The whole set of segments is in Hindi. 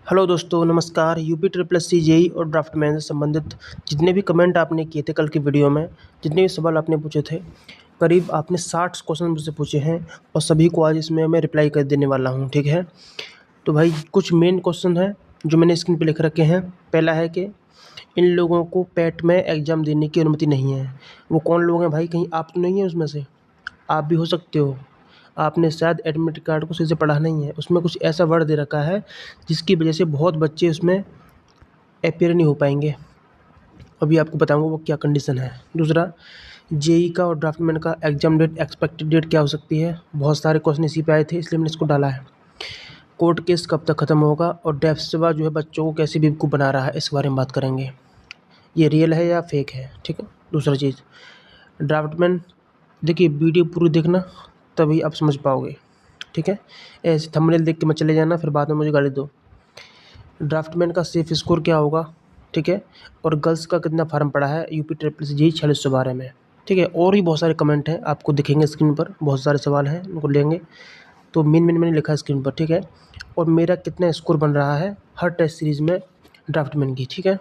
हेलो दोस्तों, नमस्कार। UP triple S C JE और ड्राफ्टमैन से संबंधित जितने भी कमेंट आपने किए थे कल की वीडियो में, जितने भी सवाल आपने पूछे थे, करीब आपने 60 क्वेश्चन मुझसे पूछे हैं और सभी को आज इसमें मैं रिप्लाई कर देने वाला हूं। ठीक है, तो भाई कुछ मेन क्वेश्चन हैं जो मैंने स्क्रीन पे लिख रखे हैं। पहला है कि इन लोगों को पैट में एग्ज़ाम देने की अनुमति नहीं है। वो कौन लोग हैं भाई? कहीं आप तो नहीं है उसमें से? आप भी हो सकते हो। आपने शायद एडमिट कार्ड को सही से पढ़ा नहीं है। उसमें कुछ ऐसा वर्ड दे रखा है जिसकी वजह से बहुत बच्चे उसमें अपीयर नहीं हो पाएंगे। अभी आपको बताऊंगा वो क्या कंडीशन है। दूसरा, जेई का और ड्राफ्टमैन का एग्जाम डेट, एक्सपेक्टेड डेट क्या हो सकती है? बहुत सारे क्वेश्चन इसी पे आए थे, इसलिए मैंने इसको डाला है। कोर्ट केस कब तक ख़त्म होगा और डेफ्सवा जो है बच्चों को कैसे बेवकूफ़ बना रहा है, इस बारे में बात करेंगे। ये रियल है या फेक है? ठीक है। दूसरा चीज़, ड्राफ्टमैन, देखिए वीडियो पूरी देखना तभी आप समझ पाओगे। ठीक है, ऐसे थंबनेल देख के मत चले जाना फिर बाद में मुझे गाली दो। ड्राफ्टमैन का सेफ स्कोर क्या होगा? ठीक है, और गर्ल्स का कितना फार्म पड़ा है यूपी ट्रिपल सी जेई 4612 में? ठीक है, और भी बहुत सारे कमेंट हैं, आपको दिखेंगे स्क्रीन पर, बहुत सारे सवाल हैं, उनको लेंगे। तो मेन मैंने लिखा है स्क्रीन पर। ठीक है, और मेरा कितना स्कोर बन रहा है हर टेस्ट सीरीज़ में ड्राफ्टमैन की। ठीक है,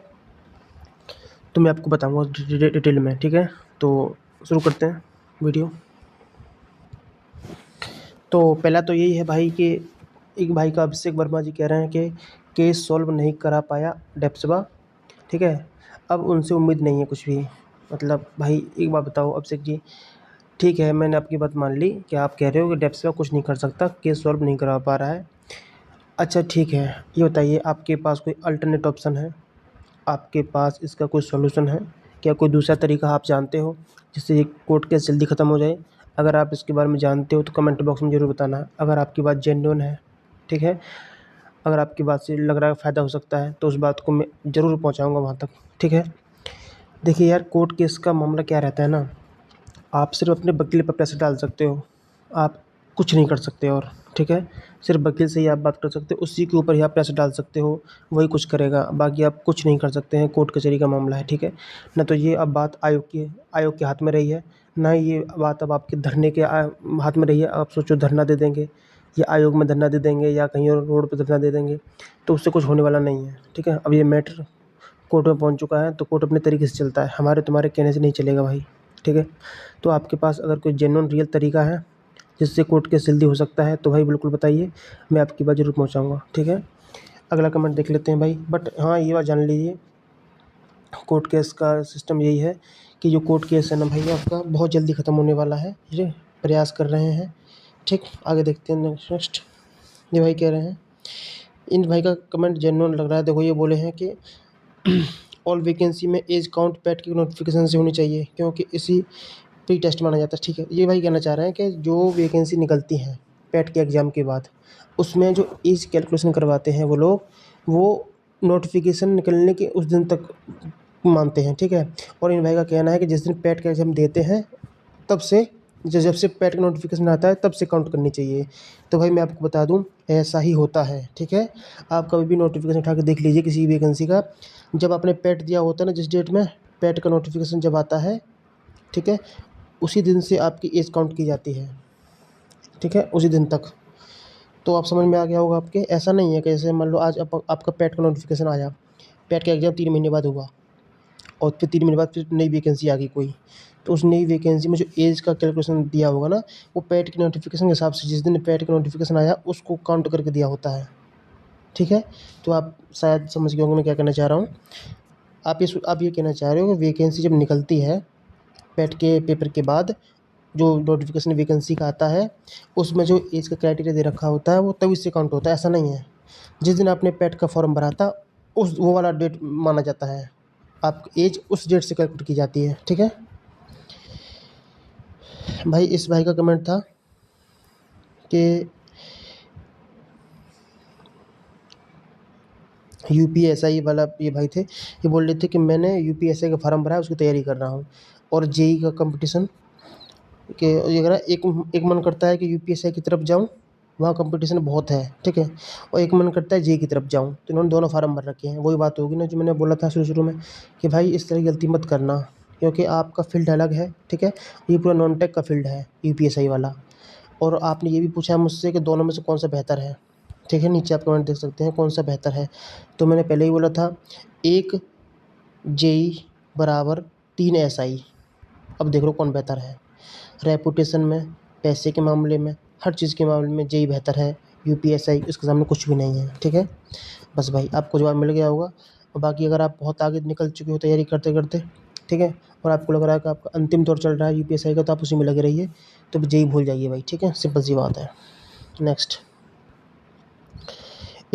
तो मैं आपको बताऊँगा डिटेल में। ठीक है, तो शुरू करते हैं वीडियो। तो पहला तो यही है भाई कि एक भाई का अभिषेक वर्मा जी कह रहे हैं कि केस सॉल्व नहीं करा पाया डेप्सवा। ठीक है, अब उनसे उम्मीद नहीं है कुछ भी। मतलब भाई एक बात बताओ अभिषेक जी, ठीक है मैंने आपकी बात मान ली कि आप कह रहे हो कि डेप्सवा कुछ नहीं कर सकता, केस सॉल्व नहीं करा पा रहा है। अच्छा ठीक है, ये बताइए आपके पास कोई अल्टरनेट ऑप्शन है? आपके पास इसका कोई सॉल्यूशन है? क्या कोई दूसरा तरीका आप जानते हो जिससे ये कोर्ट केस जल्दी ख़त्म हो जाए? अगर आप इसके बारे में जानते हो तो कमेंट बॉक्स में ज़रूर बताना। अगर आपकी बात जेन्युइन है, ठीक है, अगर आपकी बात से लग रहा है फ़ायदा हो सकता है तो उस बात को मैं ज़रूर पहुंचाऊंगा वहां तक। ठीक है, देखिए यार, कोर्ट केस का मामला क्या रहता है ना, आप सिर्फ अपने वकील पर प्रेशर डाल सकते हो, आप कुछ नहीं कर सकते। और ठीक है, सिर्फ वकील से ही आप बात कर सकते हो, उसी के ऊपर ही आप प्रेशर डाल सकते हो, वही कुछ करेगा, बाकी आप कुछ नहीं कर सकते हैं। कोर्ट कचहरी का मामला है। ठीक है ना, तो ये अब बात आयोग के हाथ में रही है ना, ये बात अब आपके धरने के हाथ में रही है। आप सोचो धरना दे देंगे या आयोग में धरना दे देंगे या कहीं और रोड पर धरना दे देंगे, तो उससे कुछ होने वाला नहीं है। ठीक है, अब ये मैटर कोर्ट में पहुंच चुका है तो कोर्ट अपने तरीके से चलता है, हमारे तुम्हारे कहने से नहीं चलेगा भाई। ठीक है, तो आपके पास अगर कोई जेन्युइन रियल तरीका है जिससे कोर्ट केस जल्दी हो सकता है तो भाई बिल्कुल बताइए, मैं आपकी बात ज़रूर पहुंचाऊंगा। ठीक है, अगला कमेंट देख लेते हैं भाई। बट हाँ, ये बात जान लीजिए, कोर्ट केस का सिस्टम यही है कि जो कोर्ट केस है ना भाई आपका बहुत जल्दी ख़त्म होने वाला है, ये प्रयास कर रहे हैं। ठीक, आगे देखते हैं नेक्स्ट। ये भाई कह रहे हैं, इन भाई का कमेंट जेन्युइन लग रहा है। देखो ये बोले हैं कि ऑल वैकेंसी में एज काउंट पैट की नोटिफिकेशन से होनी चाहिए क्योंकि इसी प्री टेस्ट माना जाता है। ठीक है, ये भाई कहना चाह रहे हैं कि जो वैकेंसी निकलती हैं पैट के एग्ज़ाम के बाद, उसमें जो एज कैलकुलेशन करवाते हैं वो लोग, वो नोटिफिकेशन निकलने के उस दिन तक मानते हैं। ठीक है, और इन भाई का कहना है कि जिस दिन पैट का एग्ज़ाम देते हैं तब से, जब से पैट का नोटिफिकेशन आता है तब से काउंट करनी चाहिए। तो भाई मैं आपको बता दूं, ऐसा ही होता है। ठीक है, आप कभी भी नोटिफिकेशन उठा के देख लीजिए किसी वैकेंसी का, जब आपने पैट दिया होता है ना, जिस डेट में पैट का नोटिफिकेशन जब आता है, ठीक है, उसी दिन से आपकी एज काउंट की जाती है। ठीक है, उसी दिन तक। तो आप समझ में आ गया होगा आपके। ऐसा नहीं है कि जैसे मान लो आज आपका पैट का नोटिफिकेशन आया, पैट का एग्ज़ाम 3 महीने बाद हुआ और फिर 3 महीने बाद फिर नई वैकेंसी आ गई कोई, तो उस नई वैकेंसी में जो एज का कैलकुलेशन दिया होगा ना, वो पैट के नोटिफिकेशन के हिसाब से जिस दिन पैट का नोटिफिकेशन आया उसको काउंट करके दिया होता है। ठीक है, तो आप शायद समझ गए होंगे मैं क्या कहना चाह रहा हूँ। आप ये कहना चाह रहे हो कि वैकेंसी जब निकलती है पैट के पेपर के बाद, जो नोटिफिकेशन वैकेंसी का आता है, उसमें जो एज का क्राइटेरिया दे रखा होता है वो तभी से काउंट होता है। ऐसा नहीं है, जिस दिन आपने पैट का फॉर्म भरा था उस वो वाला डेट माना जाता है, आपकी एज उस डेट से कैलकुलेट की जाती है। ठीक है भाई, इस भाई का कमेंट था कि यूपीएसआई वाला, ये भाई थे, ये बोल रहे थे कि मैंने यूपीएसआई का फार्म भरा है, उसकी तैयारी कर रहा हूँ, और जेई का कंपटीशन के ये कह रहा है, एक एक मन करता है कि यूपीएसआई की तरफ जाऊँ, वहाँ कंपटीशन बहुत है। ठीक है, और एक मन करता है जेई की तरफ जाऊँ, तो इन्होंने दोनों फार्म भर रखे हैं। वही बात होगी ना जो मैंने बोला था शुरू शुरू में कि भाई इस तरह की गलती मत करना, क्योंकि आपका फील्ड अलग है। ठीक है, ये पूरा नॉन टेक का फील्ड है यूपीएसआई वाला, और आपने ये भी पूछा है मुझसे कि दोनों में से कौन सा बेहतर है। ठीक है, नीचे आप कमेंट देख सकते हैं कौन सा बेहतर है। तो मैंने पहले ही बोला था 1 जेई बराबर 3 एसआई। अब देख लो कौन बेहतर है। रेपुटेशन में, पैसे के मामले में, हर चीज़ के मामले में जेई बेहतर है। यूपीएसआई उसके सामने कुछ भी नहीं है। ठीक है, बस भाई आपको जवाब मिल गया होगा। और बाकी अगर आप बहुत आगे निकल चुके हो तैयारी करते करते, ठीक है, और आपको लग रहा है कि आपका अंतिम दौर चल रहा है यूपीएसआई का, तो आप उसी में लगे रहिए। तो जेई भूल जाइए भाई। ठीक है, सिंपल सी बात है। नेक्स्ट,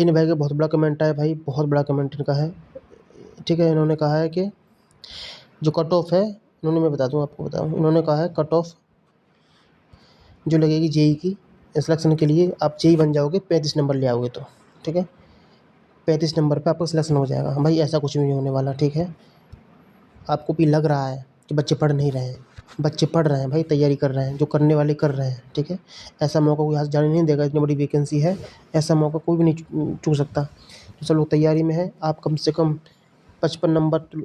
इन भाई का बहुत बड़ा कमेंट आया भाई, बहुत बड़ा कमेंट इनका है। ठीक है, इन्होंने कहा है कि जो कट ऑफ है, इन्होंने, मैं बता दूँ आपको, बताऊँ, इन्होंने कहा है कट ऑफ जो लगेगी जेई की सिलेक्शन के लिए, आप जेई बन जाओगे 35 नंबर ले आओगे तो। ठीक है, 35 नंबर पे आपका सिलेक्शन हो जाएगा। भाई ऐसा कुछ भी नहीं होने वाला। ठीक है, आपको भी लग रहा है कि बच्चे पढ़ नहीं रहे हैं, बच्चे पढ़ रहे हैं भाई, तैयारी कर रहे हैं, जो करने वाले कर रहे हैं। ठीक है, ऐसा मौका कोई हाथ जाने नहीं देगा। इतनी बड़ी वैकेंसी है, ऐसा मौका कोई भी नहीं चूक सकता। तो सब लोग तैयारी में है। आप कम से कम 55 नंबर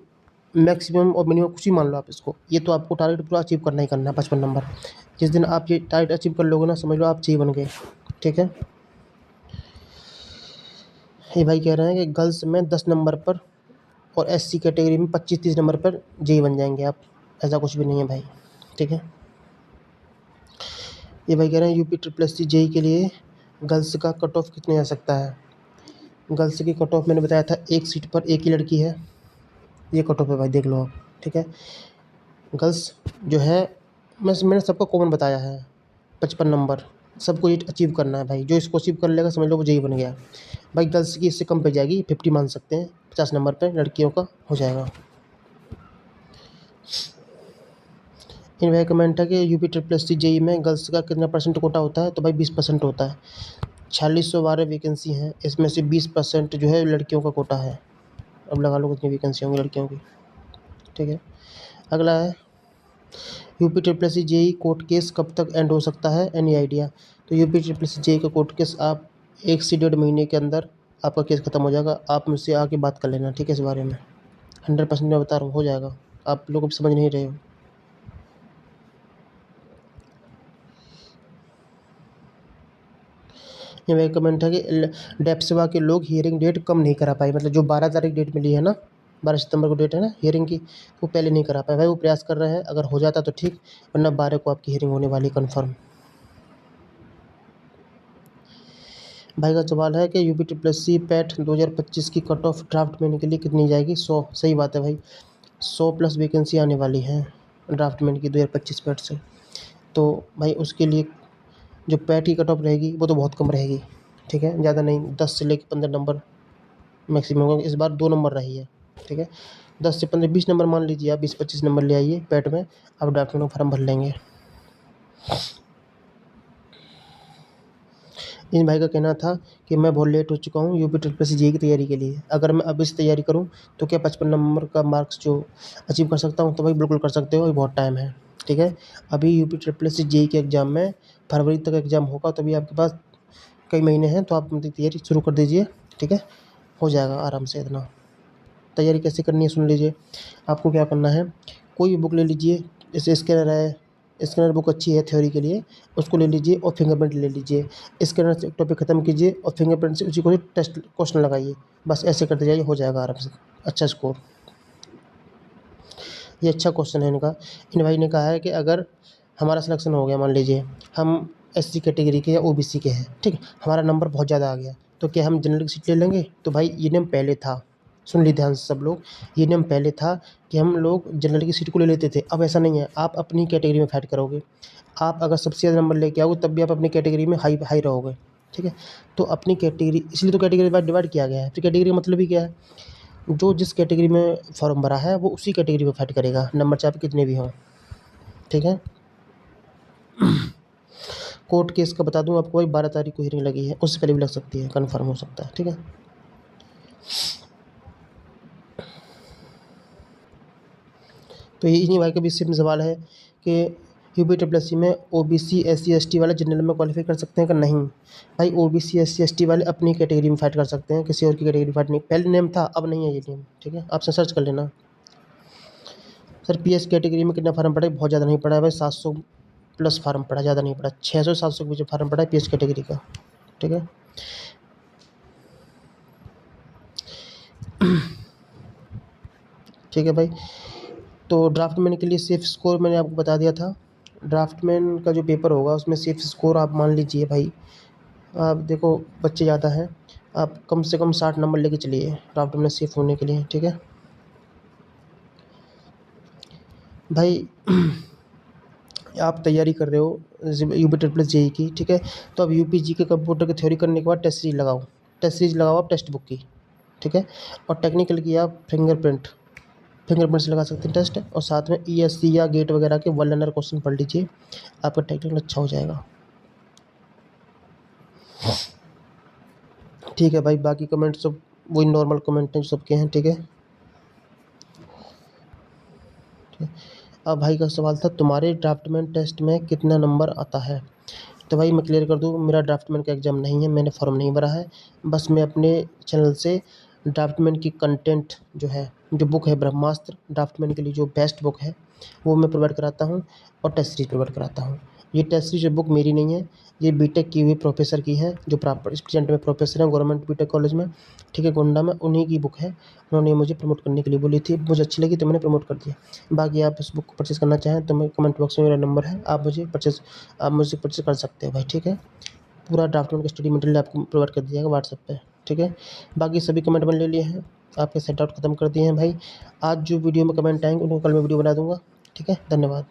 मैक्सिमम और मिनिमम कुछ ही मान लो आप इसको। ये तो आपको टारगेट पूरा अचीव करना ही करना है, 55 नंबर। जिस दिन आप ये टारगेट अचीव कर लोगे ना, समझ लो आप जेई बन गए। ठीक है, ये भाई कह रहे हैं कि गर्ल्स में 10 नंबर पर और एससी कैटेगरी में 25-30 नंबर पर जेई बन जाएंगे आप। ऐसा कुछ भी नहीं है भाई। ठीक है, ये भाई कह रहे हैं UP triple S C JE के लिए गर्ल्स का कट ऑफ कितने आ सकता है। गर्ल्स की कट ऑफ मैंने बताया था, एक सीट पर एक ही लड़की है, ये कट ऑफ है भाई, देख लो आप। ठीक है, गर्ल्स जो है, मैंने सबको कॉमन बताया है, 55 नंबर सबको ये अचीव करना है भाई। जो इसको अचीव कर लेगा समझ लो वो जेई बन गया भाई। गर्ल्स की इससे कम पे जाएगी, 50 मान सकते हैं, 50 नंबर पे लड़कियों का हो जाएगा। इन भाई कमेंट है कि UP triple S C JE में गर्ल्स का कितना परसेंट कोटा होता है। तो भाई 20% होता है। 4612 वैकेंसी हैं, इसमें से 20% जो है लड़कियों का कोटा है। अब लगा लो कितनी वैकेंसी होंगी लड़कियों की। ठीक है, अगला है UP triple S C JE court case कब तक एंड हो सकता है, एनी आइडिया। तो UP triple S C JE का कोर्ट केस आप 1 से 1.5 महीने के अंदर आपका केस ख़त्म हो जाएगा। आप मुझसे आके बात कर लेना। ठीक है, इस बारे में 100% मैं बता रहा हूँ, हो जाएगा। आप लोग अब समझ नहीं रहे हो। ये मेरा कमेंट है कि डेप्सवा के लोग हियरिंग डेट कम नहीं करा पाए। मतलब जो 12 तारीख डेट मिली है ना, 12 सितंबर को डेट है ना हियरिंग की, वो पहले नहीं करा पाए भाई। वो प्रयास कर रहे हैं, अगर हो जाता तो ठीक, वरना 12 को आपकी हियरिंग होने वाली कन्फर्म। भाई का सवाल है कि UP triple S C PET 2025 की कट ऑफ ड्राफ्ट मैन के लिए कितनी जाएगी। 100। सही बात है भाई, 100 प्लस वैकेंसी आने वाली है ड्राफ्ट मैन की 2025 पैट से। तो भाई उसके लिए जो पैट की कट ऑफ रहेगी वो तो बहुत कम रहेगी। ठीक है, ज़्यादा नहीं, 10 से लेकर 15 नंबर मैक्सिमम होगा। इस बार 2 नंबर रही है। ठीक है, 10 से 15 20 नंबर मान लीजिए आप, 20-25 नंबर ले आइए पैट में, आप ड्राफ्ट में फॉर्म भर लेंगे। इन भाई का कहना था कि मैं बहुत लेट हो चुका हूँ यूपी ट्रिपल एस जेई की तैयारी के लिए। अगर मैं अभी से तैयारी करूँ तो क्या 55 नंबर का मार्क्स जो अचीव कर सकता हूँ। तो भाई बिल्कुल कर सकते हो, ये बहुत टाइम है। ठीक है, अभी यूपी ट्रिपल एस जेई के एग्ज़ाम में फरवरी तक एग्ज़ाम होगा, तो अभी आपके पास कई महीने हैं, तो आप अपनी तैयारी शुरू कर दीजिए। ठीक है, हो जाएगा आराम से। इतना तैयारी कैसे करनी है सुन लीजिए। आपको क्या करना है, कोई भी बुक ले लीजिए, जैसे स्कैनर है, स्कैनर बुक अच्छी है थ्योरी के लिए, उसको ले लीजिए और फिंगरप्रिंट ले लीजिए। स्कैनर से एक टॉपिक ख़त्म कीजिए और फिंगरप्रिंट से उसी को टेस्ट क्वेश्चन लगाइए। बस ऐसे करते जाइए, हो जाएगा आराम से अच्छा स्कोर। ये अच्छा क्वेश्चन है इनका। इन भाई ने कहा है कि अगर हमारा सिलेक्शन हो गया, मान लीजिए हम एससी कैटेगरी के या ओबीसी के हैं, ठीक है, हमारा नंबर बहुत ज़्यादा आ गया, तो क्या हम जनरल की सीट ले लेंगे। तो भाई ये नियम पहले था, सुन ली ध्यान से सब लोग, ये नियम पहले था कि हम लोग जनरल की सीट को ले लेते थे। अब ऐसा नहीं है, आप अपनी कैटेगरी में फाइट करोगे। आप अगर सबसे ज़्यादा नंबर लेके आओगे तब भी आप अपनी कैटेगरी में हाई हाई रहोगे। ठीक है, तो अपनी कैटेगरी, इसलिए तो कैटेगरी डिवाइड किया गया है। फिर कैटेगरी का मतलब ही क्या है, जो जिस कैटेगरी में फॉर्म भरा है वो उसी कैटेगरी में फाइट करेगा, नंबर चाहे कितने भी हों। ठीक है, कोर्ट केस का बता दूं आपको भाई, 12 तारीख को हियरिंग लगी है, उससे पहले भी लग सकती है, कन्फर्म हो सकता है। ठीक है, तो ये इन्हीं भाई का भी सिर्फ सवाल है कि यूपी ट्रिपल एस सी में ओबीसी एससी एसटी वाले जनरल में क्वालिफाई कर सकते हैं कि नहीं। भाई ओबीसी एससी एसटी वाले अपनी कैटेगरी में फाइट कर सकते हैं, किसी और की कैटेगरी में फाइट नहीं। पहले नेम था, अब नहीं है ये नेम। ठीक है, आपसे सर्च कर लेना। सर पीएस कैटेगरी में कितना फार्म पड़ा है, बहुत ज़्यादा नहीं पड़ा है भाई, 700 प्लस फार्म पड़ा, ज़्यादा नहीं पड़ा, 600-700 के बीच फार्म पड़ा है पीएस कैटेगरी का। ठीक है, ठीक है भाई। तो ड्राफ्टमैन के लिए सेफ स्कोर मैंने आपको बता दिया था। ड्राफ्टमैन का जो पेपर होगा उसमें सेफ स्कोर आप मान लीजिए भाई, आप देखो बच्चे ज़्यादा हैं, आप कम से कम 60 नंबर लेके चलिए ड्राफ्टमैन सेफ होने के लिए, ठीक है भाई। आप तैयारी कर रहे हो यूपी ट्रिपल एस जेई की, ठीक है, तो अब यूपी जी के कंप्यूटर की थ्योरी करने के बाद टेस्ट सीरीज लगाओ, टेस्ट सीरीज लगाओ आप टेक्स्ट बुक की, ठीक है। और टेक्निकल की आप फिंगरप्रिंट से लगा सकते हैं टेस्ट, और साथ में ईएससी या गेट वगैरह के वन लाइनर क्वेश्चन पढ़ लीजिए, आपका टेक्निकल अच्छा हो जाएगा, ठीक है भाई। बाकी कमेंट सब वही नॉर्मल कमेंट हैं जो सबके हैं, ठीक है। अब भाई का सवाल था तुम्हारे ड्राफ्टमैन टेस्ट में कितना नंबर आता है। तो भाई मैं क्लियर कर दूँ, मेरा ड्राफ्टमैन का एग्ज़ाम नहीं है, मैंने फॉर्म नहीं भरा है। बस मैं अपने चैनल से ड्राफ्टमैन की कंटेंट जो है, जो बुक है ब्रह्मास्त्र, ड्राफ्टमैन के लिए जो बेस्ट बुक है वो मैं प्रोवाइड कराता हूँ, और टेस्ट सीरीज प्रोवाइड कराता हूँ। ये टेस्ट सीरीज बुक मेरी नहीं है, ये बीटेक की हुई प्रोफेसर की है, जो प्रेजेंट में प्रोफेसर हैं गवर्नमेंट बीटेक कॉलेज में, ठीक है, गोंडा में, उन्हीं की बुक है। उन्होंने मुझे प्रमोट करने के लिए बोली थी, मुझे अच्छी लगी तो मैंने प्रमोट कर दिया। बाकी आप इस बुक को परचेज़ करना चाहें तो मैं कमेंट बॉक्स में मेरा नंबर है, आप मुझसे परचेज़ कर सकते हो भाई, ठीक है। पूरा ड्राफ्टमैन का स्टडी मटेरियल आपको प्रोवाइड कर दिया जाएगा व्हाट्सएप पे, ठीक है। बाकी सभी कमेंट मैंने ले लिए हैं, आपके सेट आउट खत्म कर दिए हैं भाई। आज जो वीडियो में कमेंट आएंगे उनको कल मैं वीडियो बना दूंगा, ठीक है। धन्यवाद।